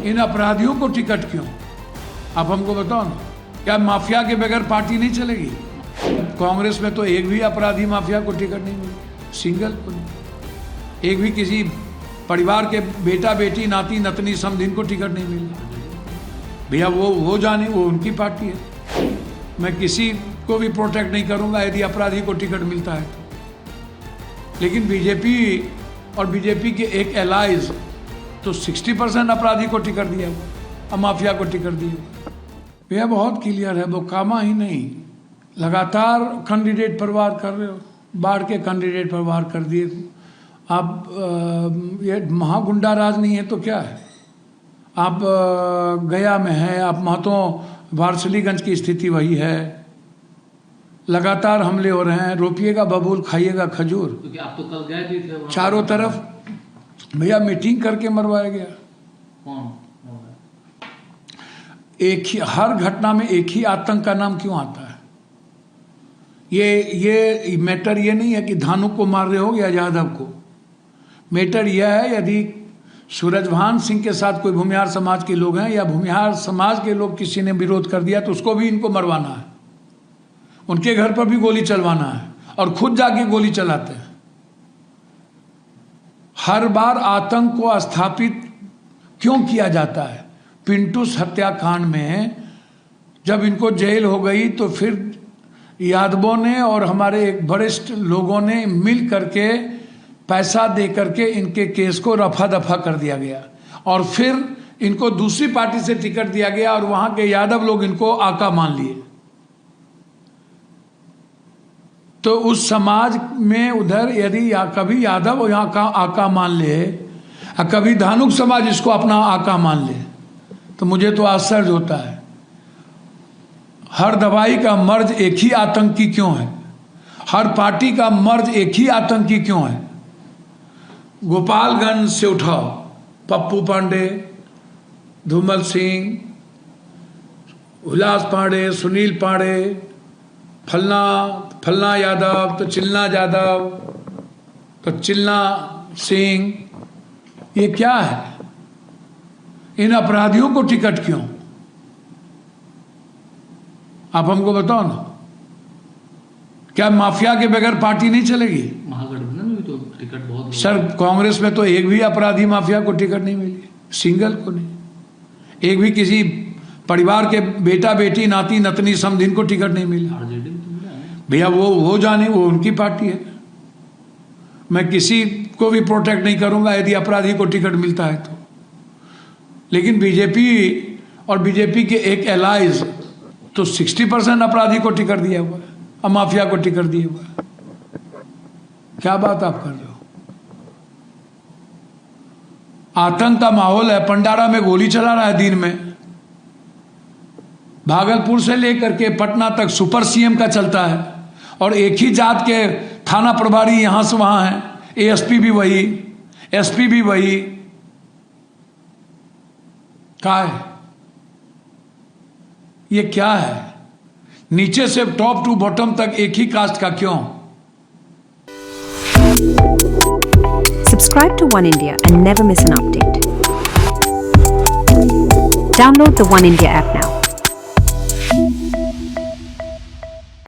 इन अपराधियों को टिकट क्यों? आप हमको बताओ ना, क्या माफिया के बगैर पार्टी नहीं चलेगी? कांग्रेस में तो एक भी अपराधी माफिया को टिकट नहीं मिली, सिंगल को नहीं। एक भी किसी परिवार के बेटा बेटी नाती नतनी समधिन को टिकट नहीं मिली। भैया वो जाने, वो उनकी पार्टी है। मैं किसी को भी प्रोटेक्ट नहीं करूंगा यदि अपराधी को टिकट मिलता है तो। लेकिन बीजेपी और बीजेपी के एक एलाइज तो 60% अपराधी को टिकट दिया हुआ और माफिया को टिकट दिया हुआ। भैया बहुत क्लियर है, वो कामा ही नहीं, लगातार कैंडिडेट पर वार कर रहे हो। बाढ़ के कैंडिडेट पर वार कर दिए आप। ये महागुंडा राज नहीं है तो क्या है? आप गया में हैं, आप महतो वारसलीगंज की स्थिति वही है। लगातार हमले हो रहे हैं, रोपिएगा बबूल खाइएगा खजूर। क्योंकि आप तो कल गए भी थे चारों तरफ भैया मीटिंग करके मरवाया गया। कौन? एक ही, हर घटना में एक ही आतंक का नाम क्यों आता है? ये मैटर ये नहीं है कि धानु को मार रहे हो या यादव को। मैटर यह है यदि सूरजभान सिंह के साथ कोई भूमिहार समाज के लोग हैं या भूमिहार समाज के लोग किसी ने विरोध कर दिया तो उसको भी इनको मरवाना है, उनके घर पर भी गोली चलवाना है और खुद जाके गोली चलाते हैं। हर बार आतंक को स्थापित क्यों किया जाता है? पिंटूस हत्याकांड में जब इनको जेल हो गई तो फिर यादवों ने और हमारे एक वरिष्ठ लोगों ने मिल करके पैसा दे करके इनके केस को रफा दफा कर दिया गया और फिर इनको दूसरी पार्टी से टिकट दिया गया और वहां के यादव लोग इनको आका मान लिए। तो उस समाज में उधर यदि कभी यादव यहाँ का आका मान ले और कभी धानुक समाज इसको अपना आका मान ले तो मुझे तो आश्चर्य होता है। हर दवाई का मर्ज एक ही आतंकी क्यों है? हर पार्टी का मर्ज एक ही आतंकी क्यों है? गोपालगंज से उठाओ, पप्पू पांडे, धूमल सिंह, उल्लास पांडे, सुनील पांडे, फलना यादव, तो चिल्ला यादव, तो चिल्ला सिंह, ये क्या है? इन अपराधियों को टिकट क्यों? आप हमको बताओ ना, क्या माफिया के बगैर पार्टी नहीं चलेगी? महागठबंधन में भी तो टिकट बहुत सर, कांग्रेस में तो एक भी अपराधी माफिया को टिकट नहीं मिली, सिंगल को नहीं। एक भी किसी परिवार के बेटा बेटी नाती नतनी समधिन को टिकट नहीं मिला। भैया वो जाने, वो उनकी पार्टी है। मैं किसी को भी प्रोटेक्ट नहीं करूंगा यदि अपराधी को टिकट मिलता है तो। लेकिन बीजेपी और बीजेपी के एक एलाइज तो 60% अपराधी को टिकट दिया हुआ है और माफिया को टिकट दिया हुआ है। क्या बात आप कर रहे हो? आतंक का माहौल है। पंडारा में गोली चला रहा है दिन में। भागलपुर से लेकर के पटना तक सुपर सीएम का चलता है और एक ही जात के थाना प्रभारी यहां से वहां है, एएसपी भी वही, एसपी भी वही। क्या है ये? क्या है? नीचे से टॉप टू बॉटम तक एक ही कास्ट का क्यों? Subscribe to One India and never miss an update. Download the One India app now.